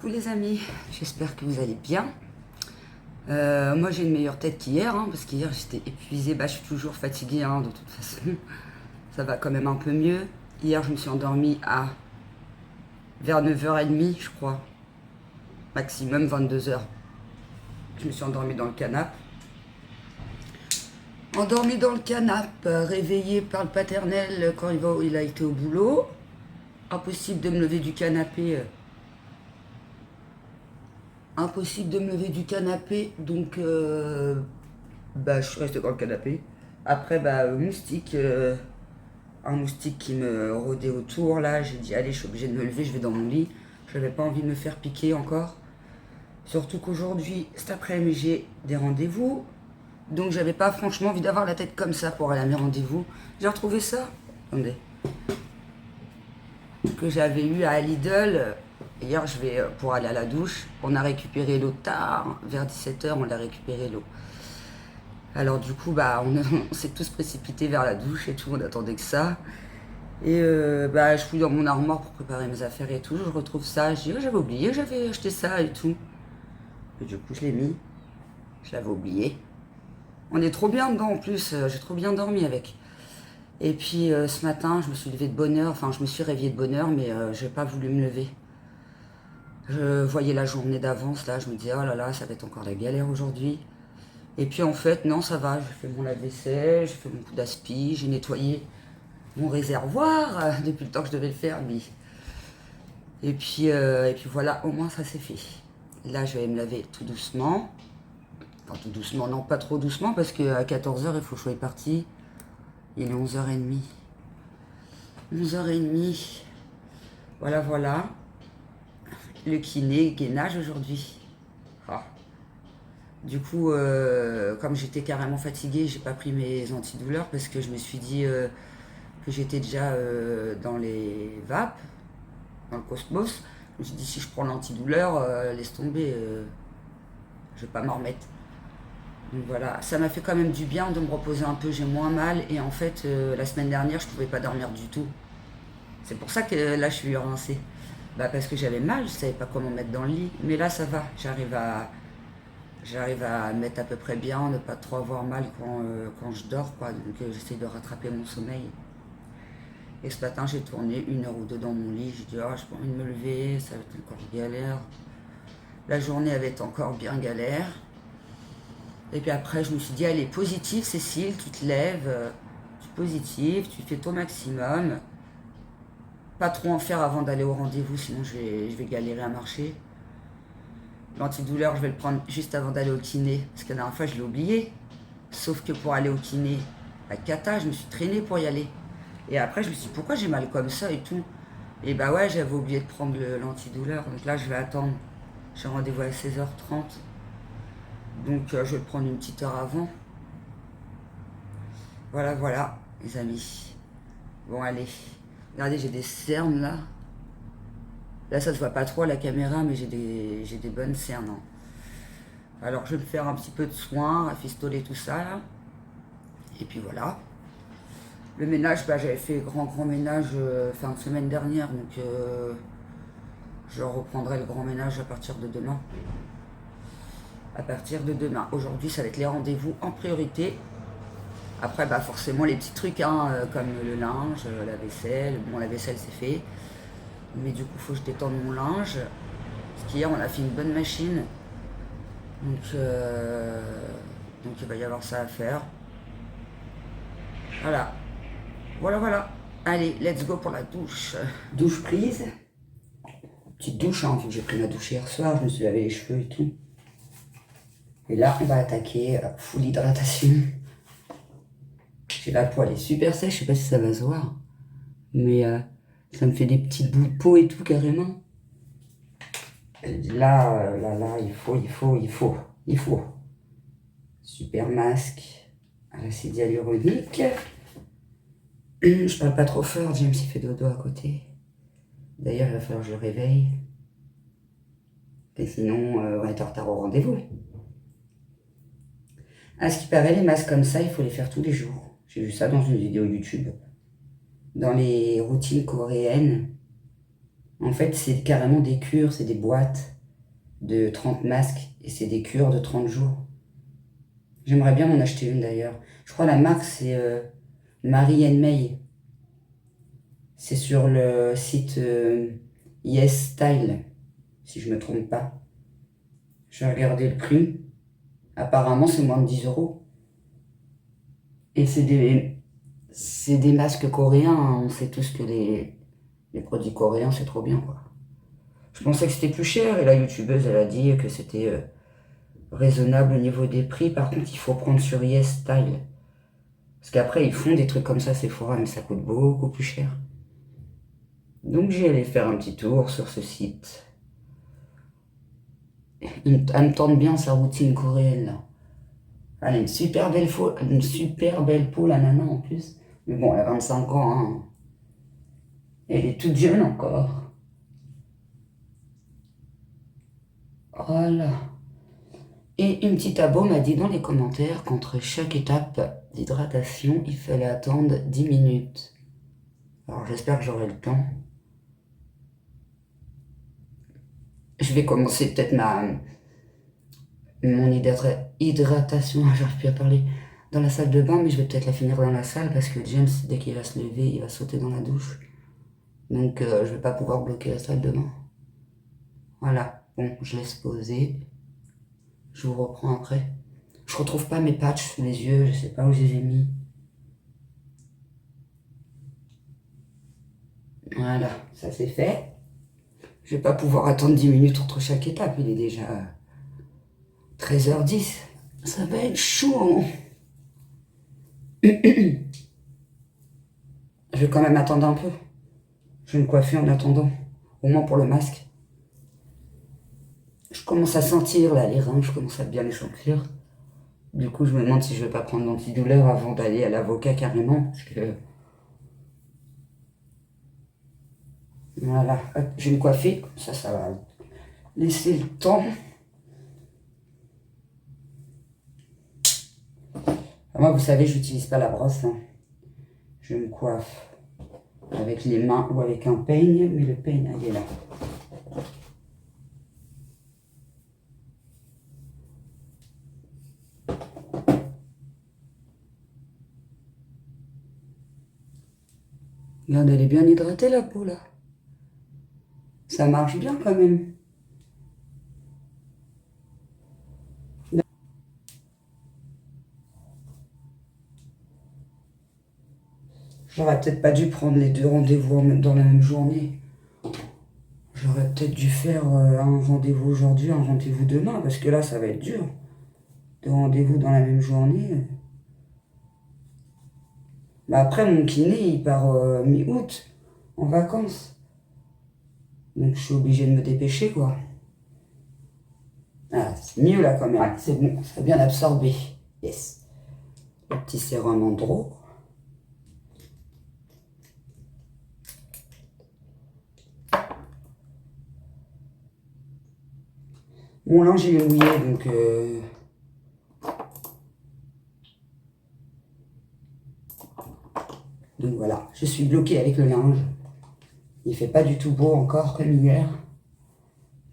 Coucou les amis, j'espère que vous allez bien. Moi j'ai une meilleure tête qu'hier, parce qu'hier j'étais épuisée, je suis toujours fatiguée de toute façon. Ça va quand même un peu mieux. Hier je me suis endormie vers 9h30 je crois, maximum 22h. Je me suis endormie dans le canapé. Endormie dans le canapé, réveillée par le paternel quand il a été au boulot. Impossible de me lever du canapé. Donc je suis restée dans le canapé. Après, un moustique qui me rôdait autour, là, j'ai dit, allez, je suis obligée de me lever, je vais dans mon lit. Je n'avais pas envie de me faire piquer encore. Surtout qu'aujourd'hui, cet après-midi, j'ai des rendez-vous. Donc j'avais pas franchement envie d'avoir la tête comme ça pour aller à mes rendez-vous. J'ai retrouvé ça, attendez, que j'avais eu à Lidl. Hier, je vais pour aller à la douche. On a récupéré l'eau tard, vers 17h, on a récupéré l'eau. Alors du coup, on s'est tous précipités vers la douche et tout, on attendait que ça. Et je fouille dans mon armoire pour préparer mes affaires et tout. Je retrouve ça, je dis, oh, j'avais oublié, j'avais acheté ça et tout. Et du coup, je l'ai mis. Je l'avais oublié. On est trop bien dedans en plus, j'ai trop bien dormi avec. Et puis ce matin, je me suis levée de bonne heure, je me suis réveillée de bonne heure, mais j'ai pas voulu me lever. Je voyais la journée d'avance, là, je me disais, oh là là, ça va être encore la galère aujourd'hui. Et puis en fait, non, ça va, j'ai fait mon lave-vaisselle, j'ai fait mon coup d'aspi, j'ai nettoyé mon réservoir depuis le temps que je devais le faire, lui. Et puis voilà, au moins ça c'est fait. Là, je vais me laver tout doucement. Enfin, tout doucement, non, pas trop doucement, parce qu'à 14h, il faut que je sois parti. Il est 11h30. 11h30. Voilà. Le kiné, gainage aujourd'hui. Ah. Du coup, comme j'étais carrément fatiguée, j'ai pas pris mes antidouleurs parce que je me suis dit que j'étais déjà dans les vapes, dans le cosmos. Je me suis dit, si je prends l'antidouleur, laisse tomber, je vais pas m'en remettre. Donc voilà, ça m'a fait quand même du bien de me reposer un peu, j'ai moins mal. Et en fait, la semaine dernière, je pouvais pas dormir du tout. C'est pour ça que là, je suis rincée. Parce que j'avais mal, je savais pas comment me mettre dans le lit. Mais là, ça va, j'arrive à me mettre à peu près bien, ne pas trop avoir mal quand je dors, quoi. Donc j'essaie de rattraper mon sommeil. Et ce matin, j'ai tourné 1 heure ou 2 dans mon lit. J'ai dit, oh, j'ai pas envie de me lever, ça va être encore galère. La journée avait été encore bien galère. Et puis après, je me suis dit, allez, positive, Cécile, tu te lèves, tu es positive, tu fais ton maximum. Pas trop en faire avant d'aller au rendez-vous, sinon je vais galérer à marcher. L'antidouleur, je vais le prendre juste avant d'aller au kiné, parce que la dernière fois, je l'ai oublié. Sauf que pour aller au kiné, à cata, je me suis traînée pour y aller. Et après, je me suis dit, pourquoi j'ai mal comme ça et tout. Et ouais, j'avais oublié de prendre l'antidouleur. Donc là, je vais attendre. J'ai rendez-vous à 16h30. Donc, je vais le prendre une petite heure avant. Voilà, les amis. Bon, allez. Regardez, j'ai des cernes, là. Là, ça se voit pas trop à la caméra, mais j'ai des bonnes cernes. Alors, je vais me faire un petit peu de soin, rafistoler tout ça, là. Et puis voilà. Le ménage, j'avais fait grand ménage fin de semaine dernière, donc je reprendrai le grand ménage à partir de demain. Aujourd'hui, ça va être les rendez-vous en priorité. Après, forcément, les petits trucs, comme le linge, la vaisselle. Bon, la vaisselle, c'est fait. Mais du coup, il faut que je détende mon linge. Parce qu'hier, on a fait une bonne machine. Donc il va y avoir ça à faire. Voilà. Allez, let's go pour la douche. Douche prise. Petite douche, vu que j'ai pris ma douche hier soir. Je me suis lavé les cheveux et tout. Et là, on va attaquer full hydratation. J'ai la peau, elle est super sèche. Je sais pas si ça va se voir. Mais ça me fait des petits bouts de peau et tout, carrément. Là, il faut. Super masque à l'acide hyaluronique. Je parle pas trop fort, James il fait dodo à côté. D'ailleurs, il va falloir que je le réveille. Et sinon, on va être en retard au rendez-vous. À ce qui paraît, les masques comme ça, il faut les faire tous les jours. J'ai vu ça dans une vidéo YouTube. Dans les routines coréennes, en fait, c'est carrément des cures, c'est des boîtes. de 30 masques et c'est des cures de 30 jours. J'aimerais bien en acheter une d'ailleurs. Je crois la marque c'est Marie May. C'est sur le site Yes Style, si je me trompe pas. J'ai regardé le prix. Apparemment c'est moins de 10 euros. Et c'est des masques coréens, hein. On sait tous que les produits coréens c'est trop bien quoi. Je pensais que c'était plus cher et la youtubeuse elle a dit que c'était raisonnable au niveau des prix. Par contre il faut prendre sur Yes Style. Parce qu'après ils font des trucs comme ça Sephora mais ça coûte beaucoup plus cher. Donc j'ai allé faire un petit tour sur ce site. Elle me tente bien sa routine coréenne là. Elle a une super belle peau la nana en plus. Mais bon elle a 25 ans hein. Elle est toute jeune encore. Voilà. Et une petite abo m'a dit dans les commentaires qu'entre chaque étape d'hydratation, il fallait attendre 10 minutes. Alors j'espère que j'aurai le temps. Je vais commencer peut-être mon hydratation, j'arrive plus à parler, dans la salle de bain, mais je vais peut-être la finir dans la salle parce que James, dès qu'il va se lever, il va sauter dans la douche. Donc je vais pas pouvoir bloquer la salle de bain. Voilà, bon, je laisse poser. Je vous reprends après. Je retrouve pas mes patchs sous les yeux, je sais pas où je les ai mis. Voilà, ça c'est fait. Je vais pas pouvoir attendre 10 minutes entre chaque étape, il est déjà 13h10. Ça va être chaud. Je vais quand même attendre un peu. Je vais me coiffer en attendant, au moins pour le masque. Je commence à sentir là les reins, je commence à bien les sentir. Du coup, je me demande si je vais pas prendre l'antidouleur avant d'aller à l'avocat carrément, parce que... Voilà, hop, je vais me coiffer, comme ça va laisser le temps. Moi, vous savez, je n'utilise pas la brosse, hein. Je me coiffe avec les mains ou avec un peigne, mais le peigne, il est là. Regarde, elle est bien hydratée la peau là. Ça marche bien quand même. J'aurais peut-être pas dû prendre les 2 rendez-vous dans la même journée. J'aurais peut-être dû faire un rendez-vous aujourd'hui, un rendez-vous demain, parce que là, ça va être dur. 2 rendez-vous dans la même journée. Mais après, mon kiné, il part mi-août, en vacances. Donc, je suis obligée de me dépêcher, quoi. Ah, c'est mieux, là, quand même. C'est bon, ça a bien absorbé. Yes. Le petit sérum Andro. Mon linge, il est mouillé, donc... Donc voilà, je suis bloquée avec le linge. Il fait pas du tout beau encore comme hier.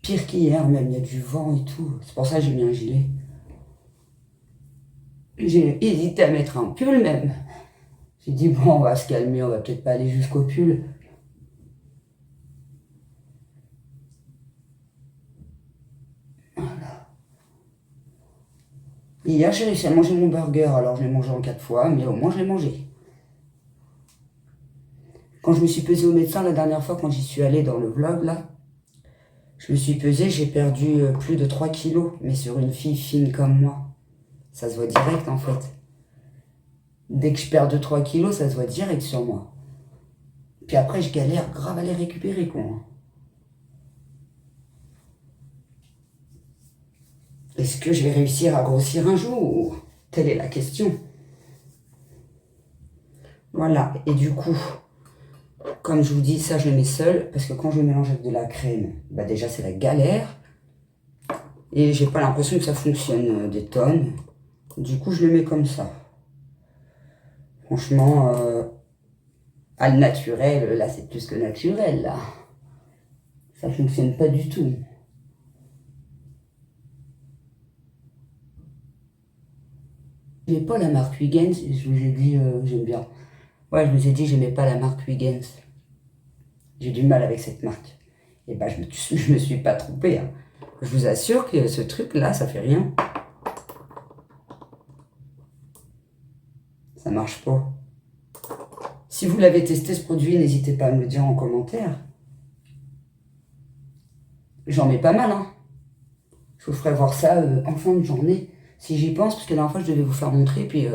Pire qu'hier même, il y a du vent et tout. C'est pour ça que j'ai mis un gilet. J'ai hésité à mettre un pull même. J'ai dit bon, on va se calmer, on va peut-être pas aller jusqu'au pull. Voilà. Hier, j'ai réussi à manger mon burger, alors je l'ai mangé en 4 fois, mais au moins je l'ai mangé. Quand je me suis pesée au médecin la dernière fois, quand j'y suis allée dans le vlog là, je me suis pesée, j'ai perdu plus de 3 kilos, mais sur une fille fine comme moi. Ça se voit direct en fait. Dès que je perds 2-3 kilos, ça se voit direct sur moi. Puis après, je galère grave à les récupérer, quoi. Est-ce que je vais réussir à grossir un jour? Telle est la question. Voilà, et du coup, comme je vous dis, ça je le mets seul, parce que quand je mélange avec de la crème, bah déjà c'est la galère. Et j'ai pas l'impression que ça fonctionne des tonnes. Du coup, je le mets comme ça. Franchement, à le naturel, là c'est plus que naturel, là. Ça fonctionne pas du tout. J'aimais pas la marque Huygens, et je vous ai dit, j'aime bien. Ouais, je vous ai dit, j'aimais pas la marque Huygens. J'ai du mal avec cette marque. Et bah, je me suis pas trompée. Hein. Je vous assure que ce truc-là, ça fait rien. Ça marche pas. Si vous l'avez testé ce produit, n'hésitez pas à me le dire en commentaire. J'en mets pas mal, hein. Je vous ferai voir ça en fin de journée. Si j'y pense, parce que la dernière fois, je devais vous faire montrer, puis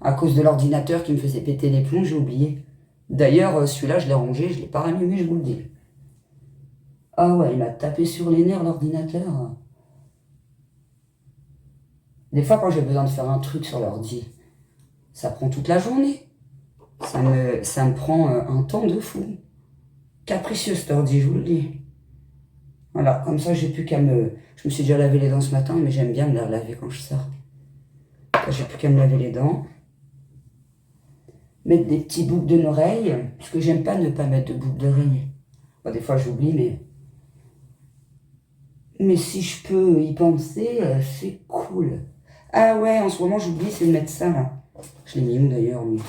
à cause de l'ordinateur qui me faisait péter les plombs, j'ai oublié. D'ailleurs, celui-là, je l'ai rangé, je l'ai pas rallumé, je vous le dis. Ah ouais, il m'a tapé sur les nerfs, l'ordinateur. Des fois, quand j'ai besoin de faire un truc sur l'ordi, ça prend toute la journée. Ça me prend un temps de fou. Capricieux cet ordi, je vous le dis. Voilà, comme ça, j'ai plus qu'à me... Je me suis déjà lavé les dents ce matin, mais j'aime bien me les laver quand je sors. Là, j'ai plus qu'à me laver les dents. Mettre des petits boucles de l'oreille, parce que j'aime pas ne pas mettre de boucles d'oreille. Bon, des fois, j'oublie, mais... Mais si je peux y penser, c'est cool. Ah ouais, en ce moment, j'oublie, c'est de mettre ça, là. Je l'ai mis où, d'ailleurs, lui.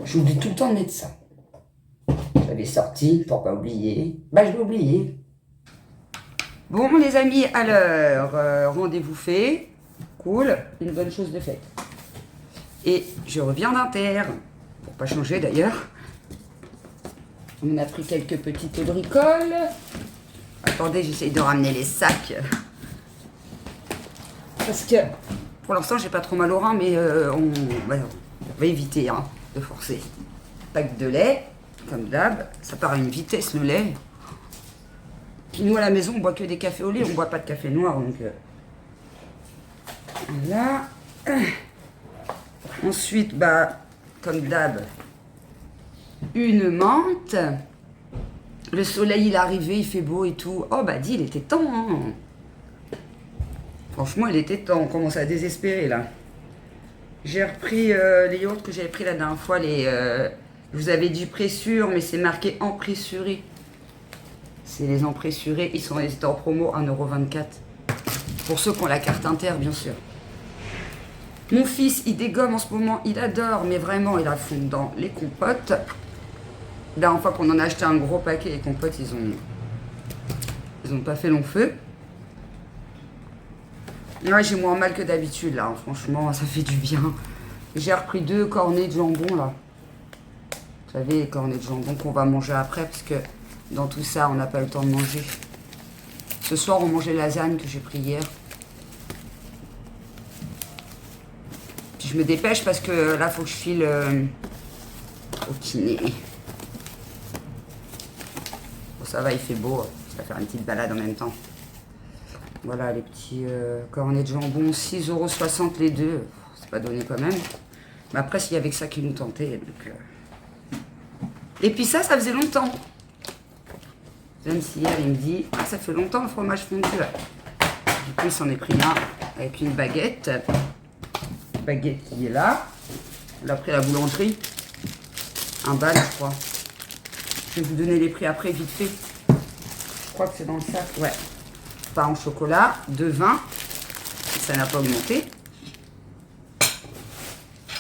J'oublie tout le temps de mettre ça. Je l'avais sorti pour pas oublier. Bah, je l'ai oublié. Bon, les amis, alors, rendez-vous fait. Cool, une bonne chose de faite. Et je reviens d'Inter, pour pas changer d'ailleurs. On a pris quelques petites bricoles. Attendez, j'essaye de ramener les sacs. Parce que pour l'instant, j'ai pas trop mal au rein, mais on va éviter hein, de forcer. Pack de lait, comme d'hab. Ça part à une vitesse le lait. Puis nous à la maison, on boit que des cafés au lait, on boit pas de café noir. Donc voilà. Ensuite, bah, comme d'hab, une menthe. Le soleil, il est arrivé, il fait beau et tout. Oh, bah, dis, il était temps, hein. Franchement, il était temps. On commence à désespérer, là. J'ai repris les yaourts que j'avais pris la dernière fois. Je vous avais dit pressure, mais c'est marqué empressuré. C'est les empressurés. Ils étaient en promo 1,24 €. Pour ceux qui ont la carte Inter, bien sûr. Mon fils, il dégomme en ce moment. Il adore, mais vraiment, il a fond dans les compotes. La dernière fois qu'on en a acheté un gros paquet, les compotes, ils ont pas fait long feu. Ouais, j'ai moins mal que d'habitude, là. Franchement, ça fait du bien. J'ai repris 2 cornets de jambon, là. Vous savez, les cornets de jambon qu'on va manger après, parce que dans tout ça, on n'a pas le temps de manger. Ce soir, on mangeait lasagne que j'ai pris hier. Puis je me dépêche parce que là, il faut que je file au kiné. Bon, ça va, il fait beau. Ça va faire une petite balade en même temps. Voilà, les petits cornets de jambon, 6,60 € les deux. C'est pas donné quand même. Mais après, s'il y avait que ça qui nous tentait. Donc, Et puis ça faisait longtemps. Même si hier, il me dit, ah, ça fait longtemps le fromage fondu. Du coup, il s'en est pris un avec une baguette. Baguette qui est là. Il a pris la boulangerie. Un bal, je crois. Je vais vous donner les prix après, vite fait. Je crois que c'est dans le sac. Ouais. Pain en chocolat, 2,20 €. Ça n'a pas augmenté.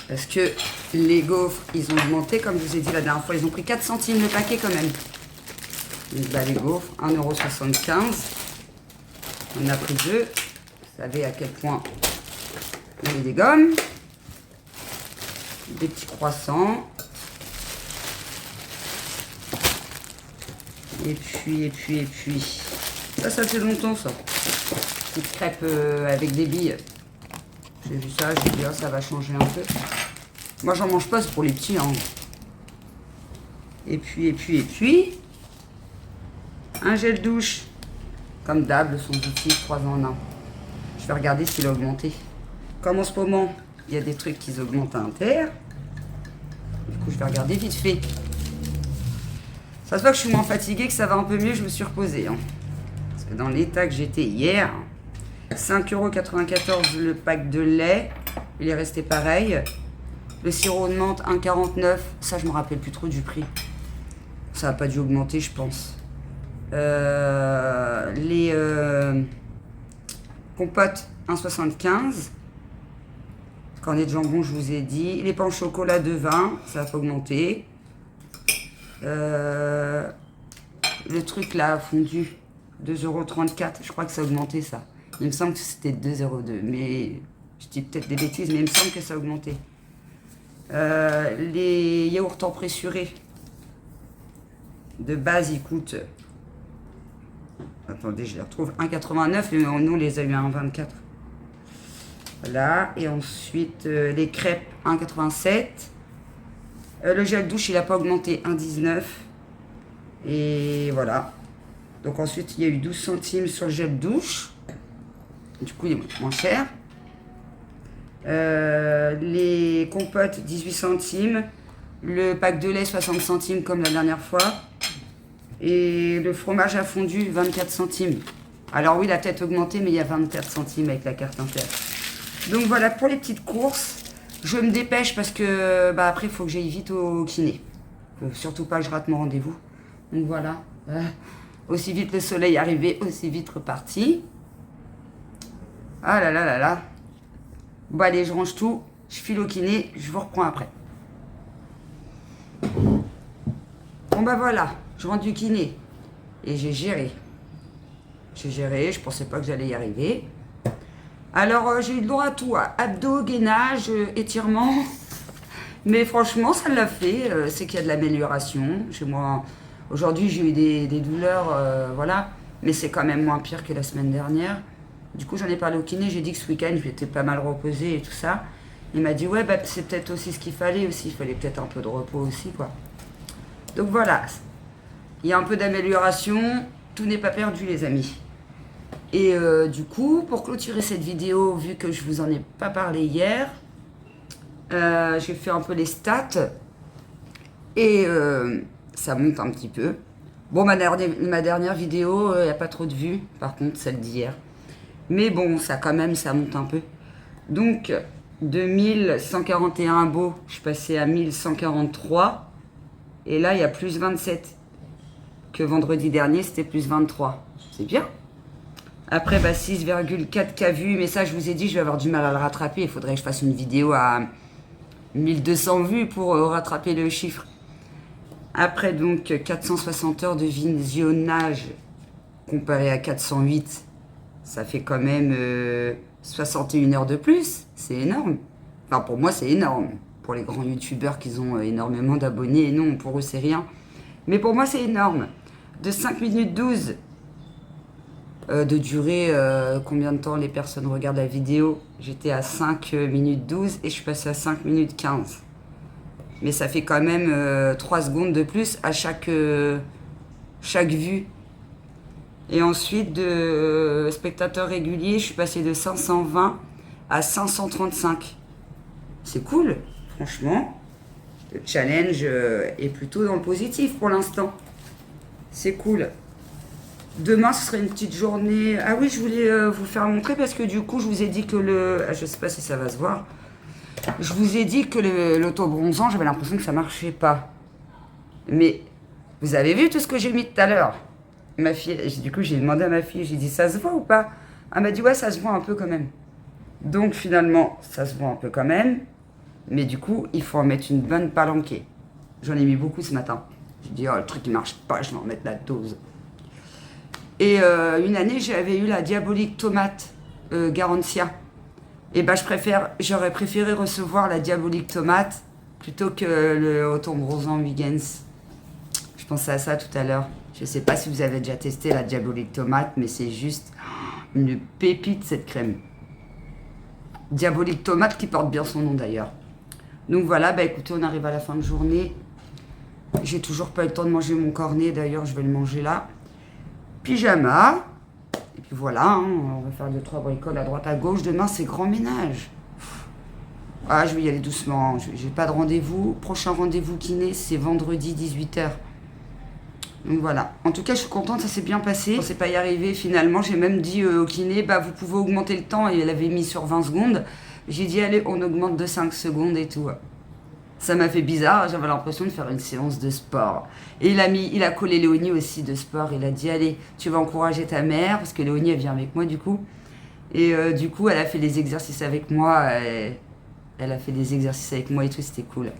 Parce que les gaufres, ils ont augmenté. Comme je vous ai dit la dernière fois, ils ont pris 4 centimes le paquet quand même. Donc bah, les gaufres, 1,75 €. On a pris 2. Vous savez à quel point on les dégomme. Des petits croissants. Et puis. Ça fait longtemps ça. Petite crêpe avec des billes. J'ai vu ça, j'ai dit, oh, ça va changer un peu. Moi, j'en mange pas, c'est pour les petits. Hein. Et puis. Un gel douche. Comme d'hab, son outil 3 en 1. Je vais regarder s'il a augmenté. Comme en ce moment, il y a des trucs qui augmentent à Inter. Du coup, je vais regarder vite fait. Ça se voit que je suis moins fatiguée, que ça va un peu mieux, je me suis reposée. Hein. Parce que dans l'état que j'étais hier, 5,94 € le pack de lait. Il est resté pareil. Le sirop de menthe, 1,49 €. Ça, je me rappelle plus trop du prix. Ça n'a pas dû augmenter, je pense. Les compotes, 1,75 €. Cornet de jambon, je vous ai dit. Les pains au chocolat de 20, ça va pas augmenter. Le truc là, fondu, 2,34 €. Je crois que ça a augmenté ça. Il me semble que c'était 2,02 €. Mais je dis peut-être des bêtises, mais il me semble que ça a augmenté. Les yaourts empressurés de base, ils coûtent... Attendez, je les retrouve. 1,89 €, mais nous, on les a eu à 1,24 €. Voilà. Et ensuite, les crêpes, 1,87 €. Le gel douche, il n'a pas augmenté, 1,19 €. Et voilà. Donc ensuite, il y a eu 12 centimes sur le gel douche. Du coup, il est moins cher. Les compotes, 18 centimes. Le pack de lait, 60 centimes, comme la dernière fois. Et le fromage à fondu, 24 centimes. Alors oui, il a peut-être augmenté, mais il y a 24 centimes avec la carte Inter. Donc voilà pour les petites courses. Je me dépêche parce que après, il faut que j'aille vite au kiné. Faut surtout pas que je rate mon rendez-vous. Donc voilà. Aussi vite le soleil est arrivé, aussi vite reparti. Ah là là là là. Bon allez, je range tout. Je file au kiné. Je vous reprends après. Bon voilà. Je rentre du kiné. Et j'ai géré. Je pensais pas que j'allais y arriver. Alors, j'ai eu le droit à tout. Abdos, gainage, étirement. Mais franchement, ça l'a fait. C'est qu'il y a de l'amélioration. Chez moi, aujourd'hui, j'ai eu des douleurs. Voilà. Mais c'est quand même moins pire que la semaine dernière. Du coup, j'en ai parlé au kiné. J'ai dit que ce week-end, j'étais pas mal reposée et tout ça. Il m'a dit, ouais, c'est peut-être aussi ce qu'il fallait aussi. Il fallait peut-être un peu de repos aussi, quoi. Donc voilà. Il y a un peu d'amélioration. Tout n'est pas perdu, les amis. Et du coup, pour clôturer cette vidéo, vu que je vous en ai pas parlé hier, j'ai fait un peu les stats. Et ça monte un petit peu. Bon, ma dernière vidéo, il n'y a pas trop de vues. Par contre, celle d'hier. Mais bon, ça quand même, ça monte un peu. Donc, de 1141 abos, je suis passée à 1143. Et là, il y a plus 27. Que vendredi dernier, c'était plus 23. C'est bien. Après, 6,4 K vues. Mais ça, je vous ai dit, je vais avoir du mal à le rattraper. Il faudrait que je fasse une vidéo à 1200 vues pour rattraper le chiffre. Après, donc, 460 heures de visionnage comparé à 408. Ça fait quand même 61 heures de plus. C'est énorme. Enfin, pour moi, c'est énorme. Pour les grands youtubeurs qui ont énormément d'abonnés, non, pour eux, c'est rien. Mais pour moi, c'est énorme. De 5 minutes 12 de durée, combien de temps les personnes regardent la vidéo. J'étais à 5 minutes 12 et je suis passée à 5 minutes 15. Mais ça fait quand même 3 secondes de plus à chaque vue. Et ensuite, de spectateurs réguliers, je suis passée de 520 à 535. C'est cool, franchement. Le challenge est plutôt dans le positif pour l'instant. C'est cool. Demain, ce serait une petite journée... Ah oui, je voulais vous faire montrer parce que du coup, je vous ai dit que je sais pas si ça va se voir. Je vous ai dit que l'auto-bronzant, j'avais l'impression que ça marchait pas. Mais vous avez vu tout ce que j'ai mis tout à l'heure? Ma fille, du coup, j'ai demandé à ma fille, j'ai dit, ça se voit ou pas? Elle m'a dit, ouais, ça se voit un peu quand même. Donc finalement, ça se voit un peu quand même. Mais du coup, il faut en mettre une bonne palanquée. J'en ai mis beaucoup ce matin. J'ai dit, oh, le truc, il marche pas, je vais en mettre la dose. Et une année, j'avais eu la diabolique tomate Garantia. Et ben, j'aurais préféré recevoir la diabolique tomate plutôt que le auto-bronzant Huygens. Je pensais à ça tout à l'heure. Je sais pas si vous avez déjà testé la diabolique tomate, mais c'est juste une pépite, cette crème. Diabolique tomate qui porte bien son nom d'ailleurs. Donc voilà, bah écoutez, on arrive à la fin de journée. J'ai toujours pas eu le temps de manger mon cornet, d'ailleurs je vais le manger là. Pyjama. Et puis voilà, hein, on va faire 2-3 bricoles à droite à gauche. Demain c'est grand ménage. Ah, je vais y aller doucement, j'ai pas de rendez-vous. Prochain rendez-vous kiné, c'est vendredi 18h. Donc voilà. En tout cas, je suis contente, ça s'est bien passé. On ne s'est pas y arriver finalement. J'ai même dit au kiné, bah vous pouvez augmenter le temps. Et elle avait mis sur 20 secondes. J'ai dit, allez, on augmente de 5 secondes et tout. Ça m'a fait bizarre, j'avais l'impression de faire une séance de sport. Et il a collé Léonie aussi de sport. Il a dit, allez, tu vas encourager ta mère, parce que Léonie, elle vient avec moi du coup. Et du coup, elle a fait les exercices avec moi. Elle a fait des exercices avec moi et tout, c'était cool.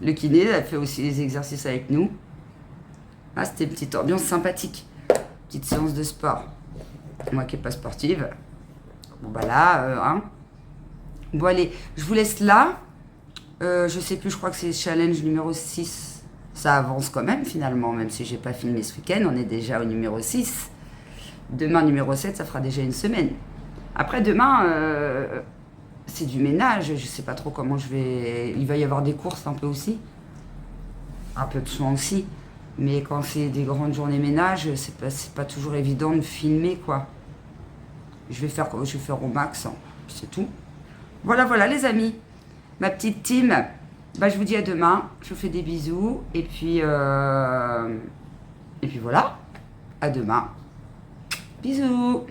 Le kiné, elle a fait aussi des exercices avec nous. Ah, c'était une petite ambiance sympathique. Petite séance de sport. Moi qui n'ai pas sportive. Bon, bah là, hein. Bon, allez, je vous laisse là. Je sais plus, je crois que c'est challenge numéro 6. Ça avance quand même, finalement, même si j'ai pas filmé ce week-end. On est déjà au numéro 6. Demain, numéro 7, ça fera déjà une semaine. Après, demain, c'est du ménage. Je sais pas trop comment je vais... Il va y avoir des courses un peu aussi. Un peu de soin aussi. Mais quand c'est des grandes journées ménage, c'est pas toujours évident de filmer, quoi. Je vais faire au max, hein. C'est tout. Voilà, voilà, les amis. Ma petite team, bah, je vous dis à demain. Je vous fais des bisous. Et puis voilà. À demain. Bisous.